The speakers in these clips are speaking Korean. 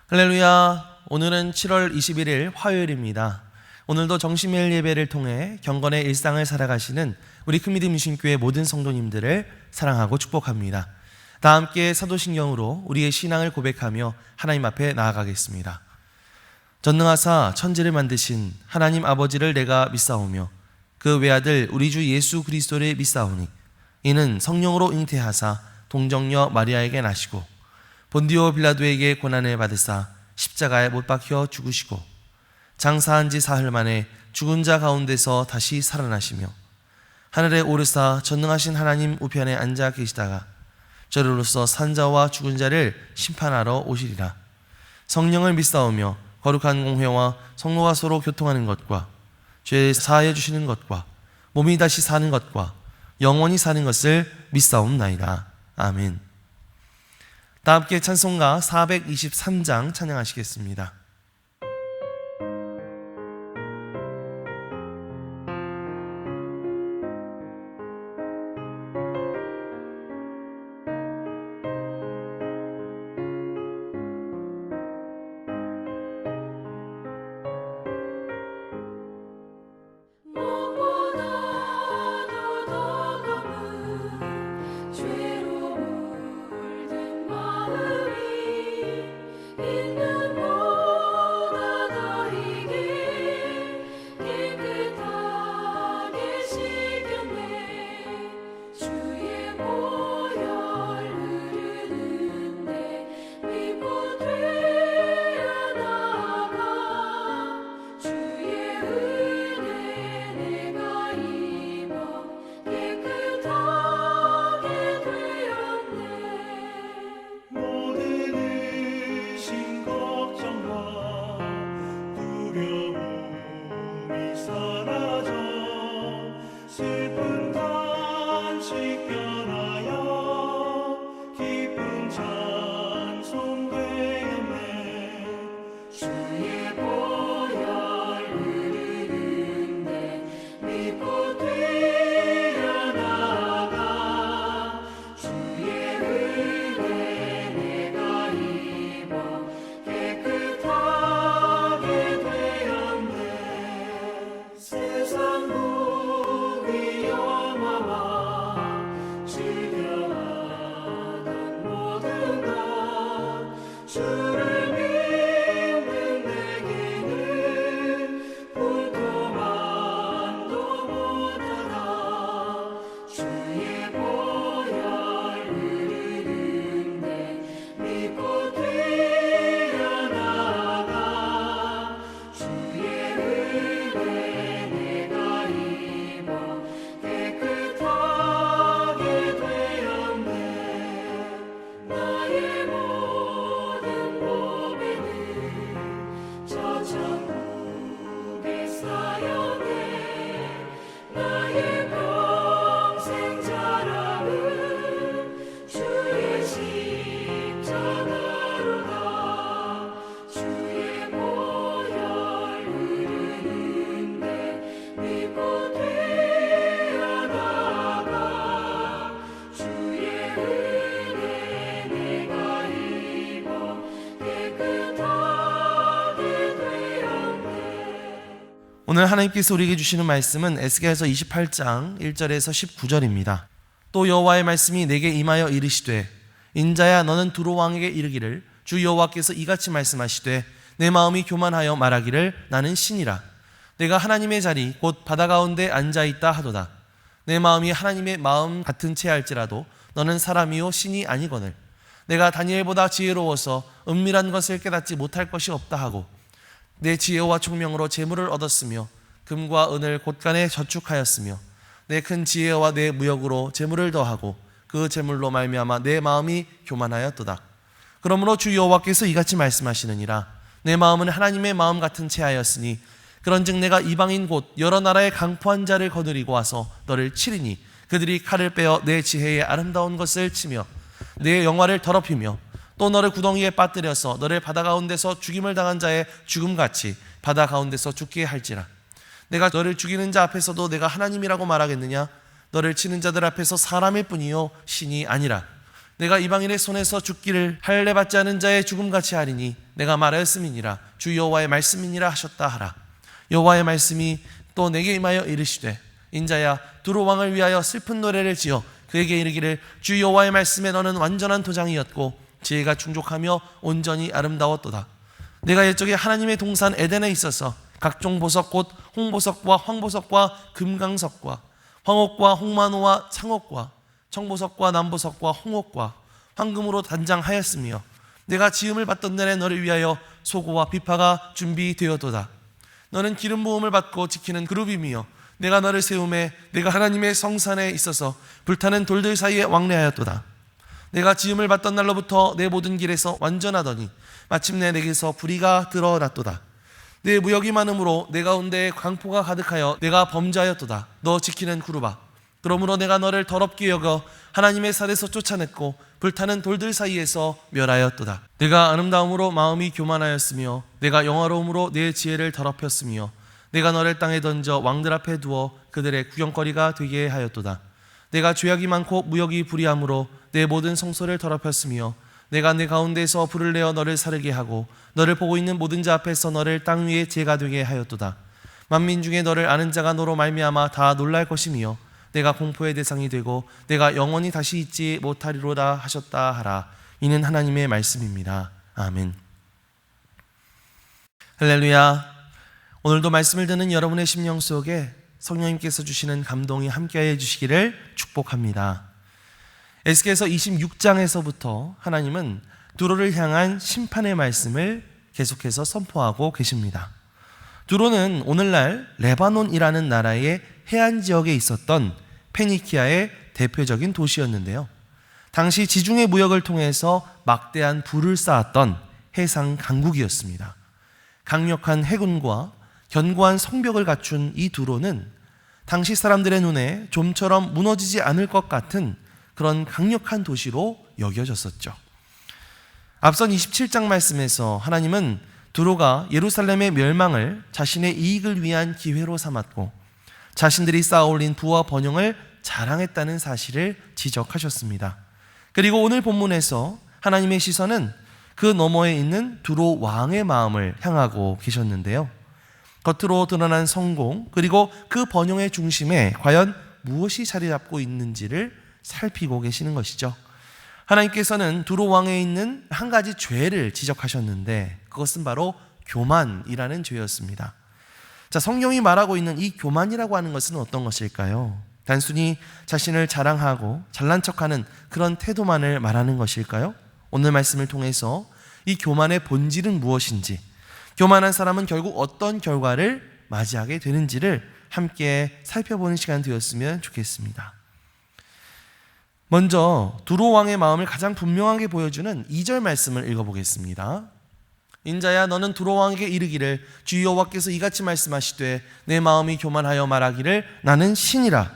할렐루야. 오늘은 7월 21일 화요일입니다. 오늘도 정심일 예배를 통해 경건의 일상을 살아가시는 우리 큰믿음 유신교회 모든 성도님들을 사랑하고 축복합니다. 다 함께 사도신경으로 우리의 신앙을 고백하며 하나님 앞에 나아가겠습니다. 전능하사 천지를 만드신 하나님 아버지를 내가 믿사오며 그 외아들 우리 주 예수 그리스도를 믿사오니 이는 성령으로 잉태하사 동정녀 마리아에게 나시고 본디오 빌라도에게 고난을 받으사 십자가에 못 박혀 죽으시고 장사한 지 사흘 만에 죽은 자 가운데서 다시 살아나시며 하늘에 오르사 전능하신 하나님 우편에 앉아 계시다가 저리로서 산 자와 죽은 자를 심판하러 오시리라. 성령을 믿사오며 거룩한 공회와 성도가 서로 교통하는 것과 죄 사하여 주시는 것과 몸이 다시 사는 것과 영원히 사는 것을 믿사옵나이다. 아멘. 다 함께 찬송가 423장 찬양하시겠습니다. 오늘 하나님께서 우리에게 주시는 말씀은 에스겔서 28장 1절에서 19절입니다. 또 여호와의 말씀이 내게 임하여 이르시되 인자야 너는 두로 왕에게 이르기를 주 여호와께서 이같이 말씀하시되 내 마음이 교만하여 말하기를 나는 신이라. 내가 하나님의 자리 곧 바다 가운데 앉아있다 하도다. 내 마음이 하나님의 마음 같은 채 할지라도 너는 사람이요 신이 아니거늘. 내가 다니엘보다 지혜로워서 은밀한 것을 깨닫지 못할 것이 없다 하고 내 지혜와 총명으로 재물을 얻었으며 금과 은을 곳간에 저축하였으며 내 큰 지혜와 내 무역으로 재물을 더하고 그 재물로 말미암아 내 마음이 교만하였도다. 그러므로 주 여호와께서 이같이 말씀하시느니라. 내 마음은 하나님의 마음 같은 채하였으니 그런즉 내가 이방인 곧 여러 나라의 강포한 자를 거느리고 와서 너를 치리니 그들이 칼을 빼어 내 지혜의 아름다운 것을 치며 내 영화를 더럽히며 또 너를 구덩이에 빠뜨려서 너를 바다 가운데서 죽임을 당한 자의 죽음같이 바다 가운데서 죽게 할지라. 내가 너를 죽이는 자 앞에서도 내가 하나님이라고 말하겠느냐? 너를 치는 자들 앞에서 사람일 뿐이요 신이 아니라. 내가 이방인의 손에서 죽기를 할례 받지 않은 자의 죽음같이 하리니 내가 말하였음이니라. 주 여호와의 말씀이니라 하셨다 하라. 여호와의 말씀이 또 내게 임하여 이르시되 인자야 두로 왕을 위하여 슬픈 노래를 지어 그에게 이르기를 주 여호와의 말씀에 너는 완전한 도장이었고 지혜가 충족하며 온전히 아름다웠도다. 내가 옛적에 하나님의 동산 에덴에 있어서 각종 보석 곧 홍보석과 황보석과 금강석과 황옥과 홍만호와 창옥과 청보석과 남보석과 홍옥과 황금으로 단장하였으며 내가 지음을 받던 날에 너를 위하여 소고와 비파가 준비되었도다. 너는 기름 부음을 받고 지키는 그룹이며 내가 너를 세우매 내가 하나님의 성산에 있어서 불타는 돌들 사이에 왕래하였도다. 내가 지음을 받던 날로부터 내 모든 길에서 완전하더니 마침내 내게서 불의가 드러났도다. 내 무역이 많음으로 내 가운데 강포가 가득하여 내가 범죄하였도다. 너 지키는 그룹아, 그러므로 내가 너를 더럽게 여겨 하나님의 산에서 쫓아냈고 불타는 돌들 사이에서 멸하였도다. 내가 아름다움으로 마음이 교만하였으며 내가 영화로움으로 내 지혜를 더럽혔으며 내가 너를 땅에 던져 왕들 앞에 두어 그들의 구경거리가 되게 하였도다. 내가 죄악이 많고 무역이 불의함으로 내 모든 성소를 더럽혔으며 내가 내 가운데서 불을 내어 너를 사르게 하고 너를 보고 있는 모든 자 앞에서 너를 땅 위에 죄가 되게 하였도다. 만민 중에 너를 아는 자가 너로 말미암아 다 놀랄 것이며 내가 공포의 대상이 되고 내가 영원히 다시 잊지 못하리로다 하셨다 하라. 이는 하나님의 말씀입니다. 아멘. 할렐루야. 오늘도 말씀을 듣는 여러분의 심령 속에 성령님께서 주시는 감동이 함께해 주시기를 축복합니다. 에스겔서 26장에서부터 하나님은 두로를 향한 심판의 말씀을 계속해서 선포하고 계십니다. 두로는 오늘날 레바논이라는 나라의 해안 지역에 있었던 페니키아의 대표적인 도시였는데요. 당시 지중해 무역을 통해서 막대한 부를 쌓았던 해상 강국이었습니다. 강력한 해군과 견고한 성벽을 갖춘 이 두로는 당시 사람들의 눈에 좀처럼 무너지지 않을 것 같은 그런 강력한 도시로 여겨졌었죠. 앞선 27장 말씀에서 하나님은 두로가 예루살렘의 멸망을 자신의 이익을 위한 기회로 삼았고 자신들이 쌓아올린 부와 번영을 자랑했다는 사실을 지적하셨습니다. 그리고 오늘 본문에서 하나님의 시선은 그 너머에 있는 두로 왕의 마음을 향하고 계셨는데요. 겉으로 드러난 성공 그리고 그 번영의 중심에 과연 무엇이 자리 잡고 있는지를 살피고 계시는 것이죠. 하나님께서는 두로 왕에 있는 한 가지 죄를 지적하셨는데 그것은 바로 교만이라는 죄였습니다. 자, 성경이 말하고 있는 이 교만이라고 하는 것은 어떤 것일까요? 단순히 자신을 자랑하고 잘난 척하는 그런 태도만을 말하는 것일까요? 오늘 말씀을 통해서 이 교만의 본질은 무엇인지, 교만한 사람은 결국 어떤 결과를 맞이하게 되는지를 함께 살펴보는 시간 되었으면 좋겠습니다. 먼저 두로 왕의 마음을 가장 분명하게 보여주는 2절 말씀을 읽어보겠습니다. 인자야 너는 두로 왕에게 이르기를 주 여호와께서 이같이 말씀하시되 내 마음이 교만하여 말하기를 나는 신이라.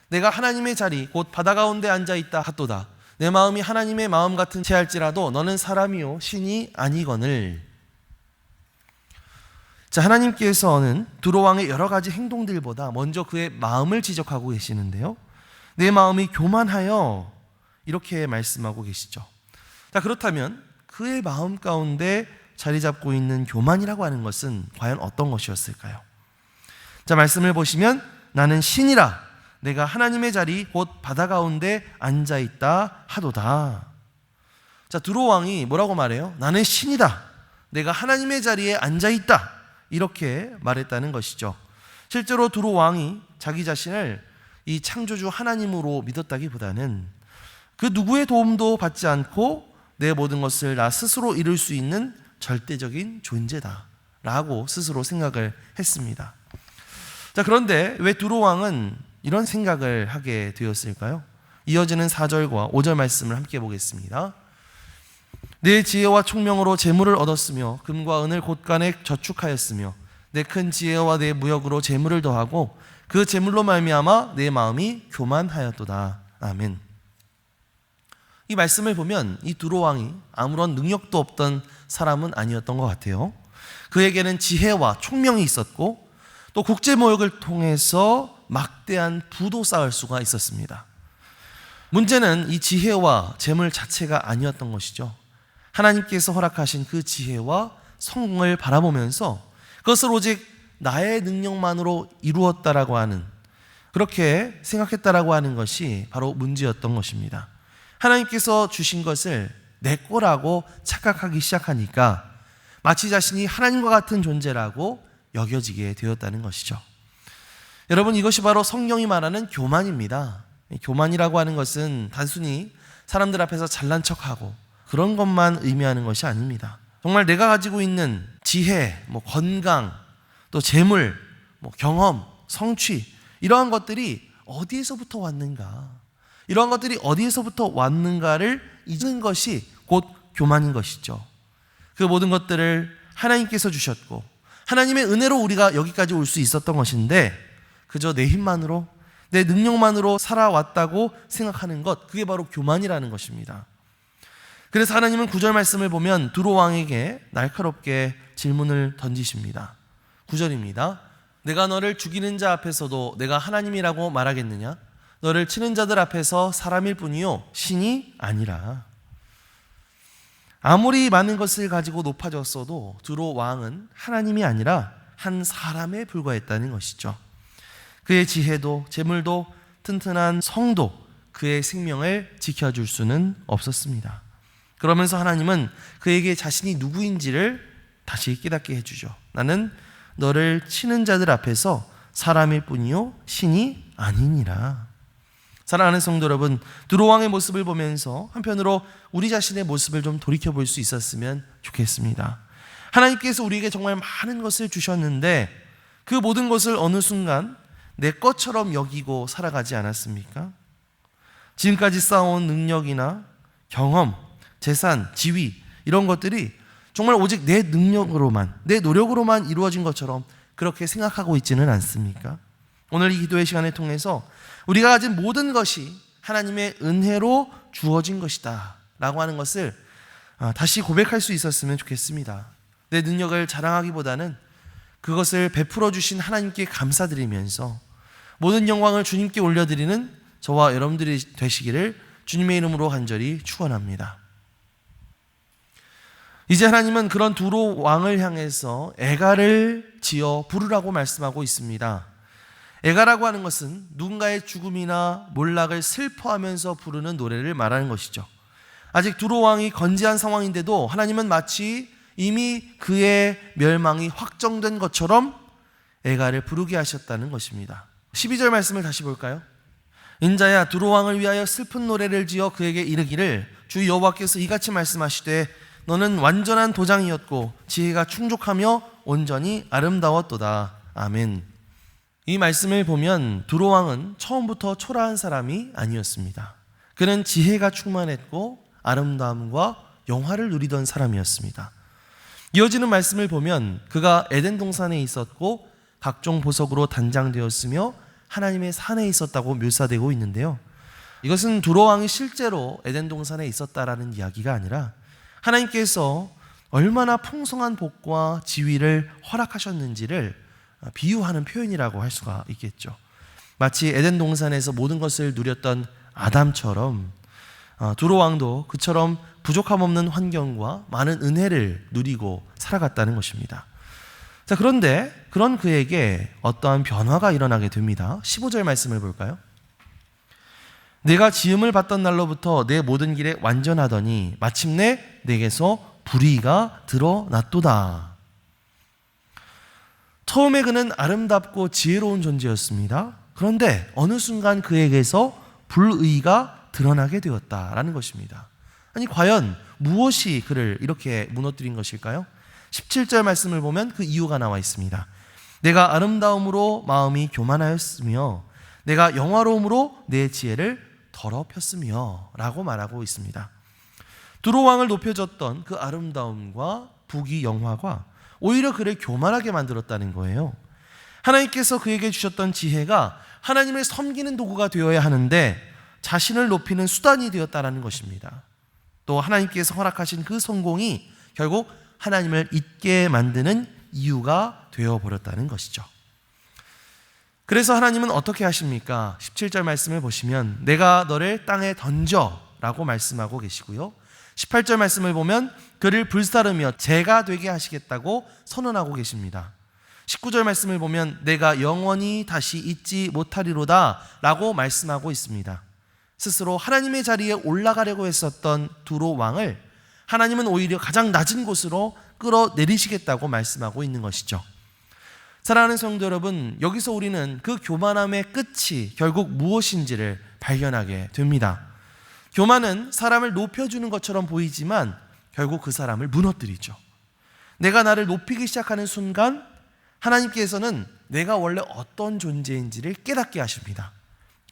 내가 하나님의 자리 곧 바다 가운데 앉아있다 하도다. 내 마음이 하나님의 마음 같은 체할지라도 너는 사람이요 신이 아니거늘. 자, 하나님께서는 두로 왕의 여러 가지 행동들보다 먼저 그의 마음을 지적하고 계시는데요. 내 마음이 교만하여 이렇게 말씀하고 계시죠. 자, 그렇다면 그의 마음 가운데 자리 잡고 있는 교만이라고 하는 것은 과연 어떤 것이었을까요? 자, 말씀을 보시면 나는 신이라 내가 하나님의 자리 곧 바다 가운데 앉아있다 하도다. 자, 두로 왕이 뭐라고 말해요? 나는 신이다. 내가 하나님의 자리에 앉아있다. 이렇게 말했다는 것이죠. 실제로 두로 왕이 자기 자신을 이 창조주 하나님으로 믿었다기보다는 그 누구의 도움도 받지 않고 내 모든 것을 나 스스로 이룰 수 있는 절대적인 존재다라고 스스로 생각을 했습니다. 자, 그런데 왜 두로 왕은 이런 생각을 하게 되었을까요? 이어지는 4절과 5절 말씀을 함께 보겠습니다. 내 지혜와 총명으로 재물을 얻었으며 금과 은을 곳간에 저축하였으며 내 큰 지혜와 내 무역으로 재물을 더하고 그 재물로 말미암아 내 마음이 교만하였도다. 아멘. 이 말씀을 보면 이 두로 왕이 아무런 능력도 없던 사람은 아니었던 것 같아요. 그에게는 지혜와 총명이 있었고 또 국제 모욕을 통해서 막대한 부도 쌓을 수가 있었습니다. 문제는 이 지혜와 재물 자체가 아니었던 것이죠. 하나님께서 허락하신 그 지혜와 성공을 바라보면서 그것을 오직 나의 능력만으로 이루었다라고 하는, 그렇게 생각했다라고 하는 것이 바로 문제였던 것입니다. 하나님께서 주신 것을 내 거라고 착각하기 시작하니까 마치 자신이 하나님과 같은 존재라고 여겨지게 되었다는 것이죠. 여러분, 이것이 바로 성경이 말하는 교만입니다. 교만이라고 하는 것은 단순히 사람들 앞에서 잘난 척하고 그런 것만 의미하는 것이 아닙니다. 정말 내가 가지고 있는 지혜, 건강, 또 재물, 경험, 성취, 이러한 것들이 어디에서부터 왔는가, 이러한 것들이 어디에서부터 왔는가를 잊는 것이 곧 교만인 것이죠. 그 모든 것들을 하나님께서 주셨고 하나님의 은혜로 우리가 여기까지 올 수 있었던 것인데 그저 내 힘만으로, 내 능력만으로 살아왔다고 생각하는 것, 그게 바로 교만이라는 것입니다. 그래서 하나님은 9절 말씀을 보면 두로 왕에게 날카롭게 질문을 던지십니다. 9절입니다. 내가 너를 죽이는 자 앞에서도 내가 하나님이라고 말하겠느냐? 너를 치는 자들 앞에서 사람일 뿐이요 신이 아니라. 아무리 많은 것을 가지고 높아졌어도 두로 왕은 하나님이 아니라 한 사람에 불과했다는 것이죠. 그의 지혜도 재물도 튼튼한 성도 그의 생명을 지켜줄 수는 없었습니다. 그러면서 하나님은 그에게 자신이 누구인지를 다시 깨닫게 해주죠. 나는 너를 치는 자들 앞에서 사람일 뿐이요 신이 아니니라. 사랑하는 성도 여러분, 두로 왕의 모습을 보면서 한편으로 우리 자신의 모습을 좀 돌이켜볼 수 있었으면 좋겠습니다. 하나님께서 우리에게 정말 많은 것을 주셨는데 그 모든 것을 어느 순간 내 것처럼 여기고 살아가지 않았습니까? 지금까지 쌓아온 능력이나 경험, 재산, 지위, 이런 것들이 정말 오직 내 능력으로만, 내 노력으로만 이루어진 것처럼 그렇게 생각하고 있지는 않습니까? 오늘 이 기도의 시간을 통해서 우리가 가진 모든 것이 하나님의 은혜로 주어진 것이다 라고 하는 것을 다시 고백할 수 있었으면 좋겠습니다. 내 능력을 자랑하기보다는 그것을 베풀어 주신 하나님께 감사드리면서 모든 영광을 주님께 올려드리는 저와 여러분들이 되시기를 주님의 이름으로 간절히 축원합니다. 이제 하나님은 그런 두로 왕을 향해서 애가를 지어 부르라고 말씀하고 있습니다. 애가라고 하는 것은 누군가의 죽음이나 몰락을 슬퍼하면서 부르는 노래를 말하는 것이죠. 아직 두로 왕이 건재한 상황인데도 하나님은 마치 이미 그의 멸망이 확정된 것처럼 애가를 부르게 하셨다는 것입니다. 12절 말씀을 다시 볼까요? 인자야 두로 왕을 위하여 슬픈 노래를 지어 그에게 이르기를 주 여호와께서 이같이 말씀하시되 너는 완전한 도장이었고 지혜가 충족하며 온전히 아름다웠도다. 아멘. 이 말씀을 보면 두로 왕은 처음부터 초라한 사람이 아니었습니다. 그는 지혜가 충만했고 아름다움과 영화를 누리던 사람이었습니다. 이어지는 말씀을 보면 그가 에덴 동산에 있었고 각종 보석으로 단장되었으며 하나님의 산에 있었다고 묘사되고 있는데요. 이것은 두로 왕이 실제로 에덴 동산에 있었다라는 이야기가 아니라 하나님께서 얼마나 풍성한 복과 지위를 허락하셨는지를 비유하는 표현이라고 할 수가 있겠죠. 마치 에덴 동산에서 모든 것을 누렸던 아담처럼 두로 왕도 그처럼 부족함 없는 환경과 많은 은혜를 누리고 살아갔다는 것입니다. 자, 그런데 그런 그에게 어떠한 변화가 일어나게 됩니다. 15절 말씀을 볼까요? 내가 지음을 받던 날로부터 내 모든 길에 완전하더니 마침내 내게서 불의가 드러났도다. 처음에 그는 아름답고 지혜로운 존재였습니다. 그런데 어느 순간 그에게서 불의가 드러나게 되었다라는 것입니다. 아니 과연 무엇이 그를 이렇게 무너뜨린 것일까요? 17절 말씀을 보면 그 이유가 나와 있습니다. 내가 아름다움으로 마음이 교만하였으며 내가 영화로움으로 내 지혜를 더럽혔으며 라고 말하고 있습니다. 두로 왕을 높여줬던 그 아름다움과 부귀 영화가 오히려 그를 교만하게 만들었다는 거예요. 하나님께서 그에게 주셨던 지혜가 하나님을 섬기는 도구가 되어야 하는데 자신을 높이는 수단이 되었다는 것입니다. 또 하나님께서 허락하신 그 성공이 결국 하나님을 잊게 만드는 이유가 되어버렸다는 것이죠. 그래서 하나님은 어떻게 하십니까? 17절 말씀을 보시면 내가 너를 땅에 던져 라고 말씀하고 계시고요, 18절 말씀을 보면 그를 불사르며 재가 되게 하시겠다고 선언하고 계십니다. 19절 말씀을 보면 내가 영원히 다시 잊지 못하리로다 라고 말씀하고 있습니다. 스스로 하나님의 자리에 올라가려고 했었던 두로 왕을 하나님은 오히려 가장 낮은 곳으로 끌어내리시겠다고 말씀하고 있는 것이죠. 사랑하는 성도 여러분, 여기서 우리는 그 교만함의 끝이 결국 무엇인지를 발견하게 됩니다. 교만은 사람을 높여주는 것처럼 보이지만 결국 그 사람을 무너뜨리죠. 내가 나를 높이기 시작하는 순간 하나님께서는 내가 원래 어떤 존재인지를 깨닫게 하십니다.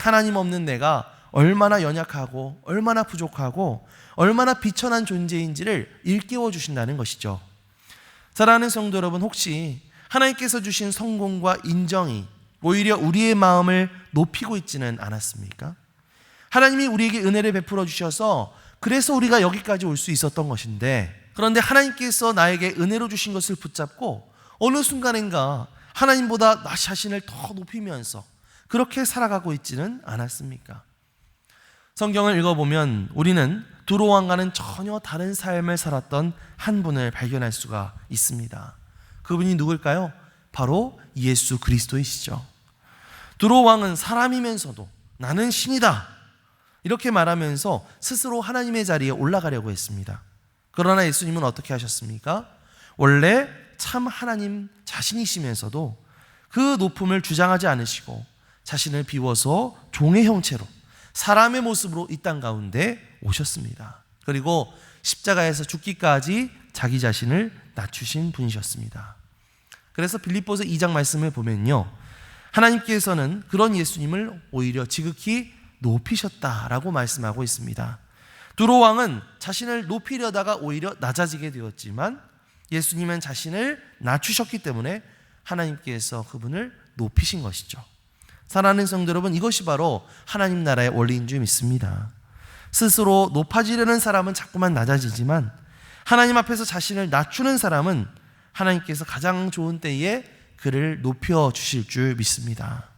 하나님 없는 내가 얼마나 연약하고 얼마나 부족하고 얼마나 비천한 존재인지를 일깨워 주신다는 것이죠. 사랑하는 성도 여러분, 혹시 하나님께서 주신 성공과 인정이 오히려 우리의 마음을 높이고 있지는 않았습니까? 하나님이 우리에게 은혜를 베풀어 주셔서 그래서 우리가 여기까지 올 수 있었던 것인데, 그런데 하나님께서 나에게 은혜로 주신 것을 붙잡고 어느 순간인가 하나님보다 나 자신을 더 높이면서 그렇게 살아가고 있지는 않았습니까? 성경을 읽어보면 우리는 두로 왕과는 전혀 다른 삶을 살았던 한 분을 발견할 수가 있습니다. 그분이 누굴까요? 바로 예수 그리스도이시죠. 두로 왕은 사람이면서도 나는 신이다 이렇게 말하면서 스스로 하나님의 자리에 올라가려고 했습니다. 그러나 예수님은 어떻게 하셨습니까? 원래 참 하나님 자신이시면서도 그 높음을 주장하지 않으시고 자신을 비워서 종의 형체로 사람의 모습으로 이 땅 가운데 오셨습니다. 그리고 십자가에서 죽기까지 자기 자신을 낮추신 분이셨습니다. 그래서 빌립보서 2장 말씀을 보면요, 하나님께서는 그런 예수님을 오히려 지극히 높이셨다라고 말씀하고 있습니다. 두로 왕은 자신을 높이려다가 오히려 낮아지게 되었지만 예수님은 자신을 낮추셨기 때문에 하나님께서 그분을 높이신 것이죠. 사랑하는 성도 여러분, 이것이 바로 하나님 나라의 원리인 줄 믿습니다. 스스로 높아지려는 사람은 자꾸만 낮아지지만 하나님 앞에서 자신을 낮추는 사람은 하나님께서 가장 좋은 때에 그를 높여주실 줄 믿습니다.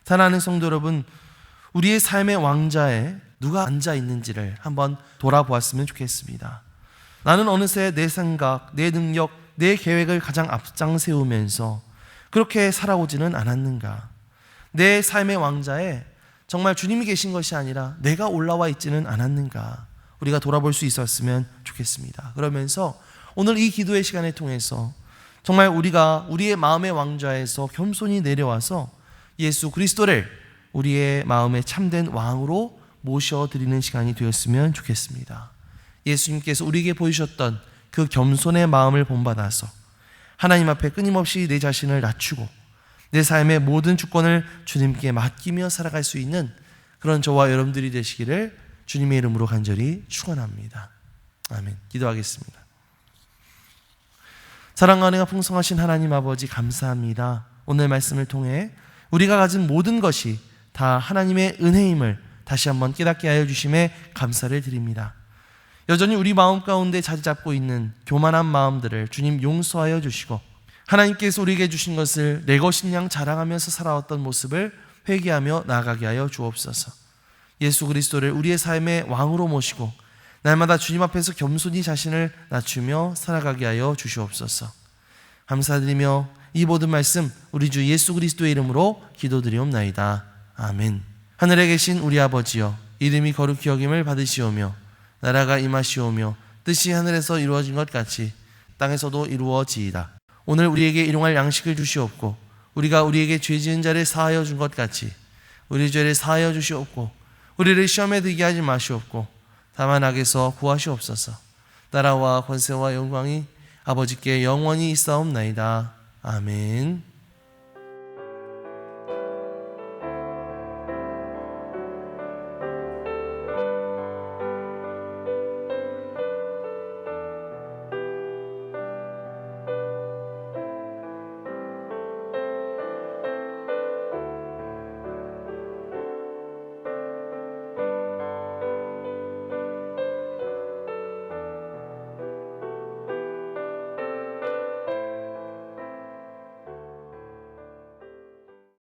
사랑하는 성도 여러분, 우리의 삶의 왕자에 누가 앉아 있는지를 한번 돌아보았으면 좋겠습니다. 나는 어느새 내 생각, 내 능력, 내 계획을 가장 앞장 세우면서 그렇게 살아오지는 않았는가? 내 삶의 왕자에 정말 주님이 계신 것이 아니라 내가 올라와 있지는 않았는가? 우리가 돌아볼 수 있었으면 좋겠습니다. 그러면서 오늘 이 기도의 시간을 통해서 정말 우리가 우리의 마음의 왕좌에서 겸손히 내려와서 예수 그리스도를 우리의 마음의 참된 왕으로 모셔드리는 시간이 되었으면 좋겠습니다. 예수님께서 우리에게 보여주셨던 그 겸손의 마음을 본받아서 하나님 앞에 끊임없이 내 자신을 낮추고 내 삶의 모든 주권을 주님께 맡기며 살아갈 수 있는 그런 저와 여러분들이 되시기를 주님의 이름으로 간절히 축원합니다. 아멘. 기도하겠습니다. 사랑과 은혜가 풍성하신 하나님 아버지, 감사합니다. 오늘 말씀을 통해 우리가 가진 모든 것이 다 하나님의 은혜임을 다시 한번 깨닫게 하여 주심에 감사를 드립니다. 여전히 우리 마음 가운데 자리 잡고 있는 교만한 마음들을 주님 용서하여 주시고 하나님께서 우리에게 주신 것을 내 것인 양 자랑하면서 살아왔던 모습을 회개하며 나아가게 하여 주옵소서. 예수 그리스도를 우리의 삶의 왕으로 모시고 날마다 주님 앞에서 겸손히 자신을 낮추며 살아가게 하여 주시옵소서. 감사드리며 이 모든 말씀 우리 주 예수 그리스도의 이름으로 기도드리옵나이다. 아멘. 하늘에 계신 우리 아버지여, 이름이 거룩히 여김을 받으시오며 나라가 임하시오며 뜻이 하늘에서 이루어진 것 같이 땅에서도 이루어지이다. 오늘 우리에게 일용할 양식을 주시옵고 우리가 우리에게 죄 지은 자를 사하여 준 것 같이 우리 죄를 사하여 주시옵고 우리를 시험에 들게 하지 마시옵고 다만 악에서 구하시옵소서. 나라와 권세와 영광이 아버지께 영원히 있사옵나이다. 아멘.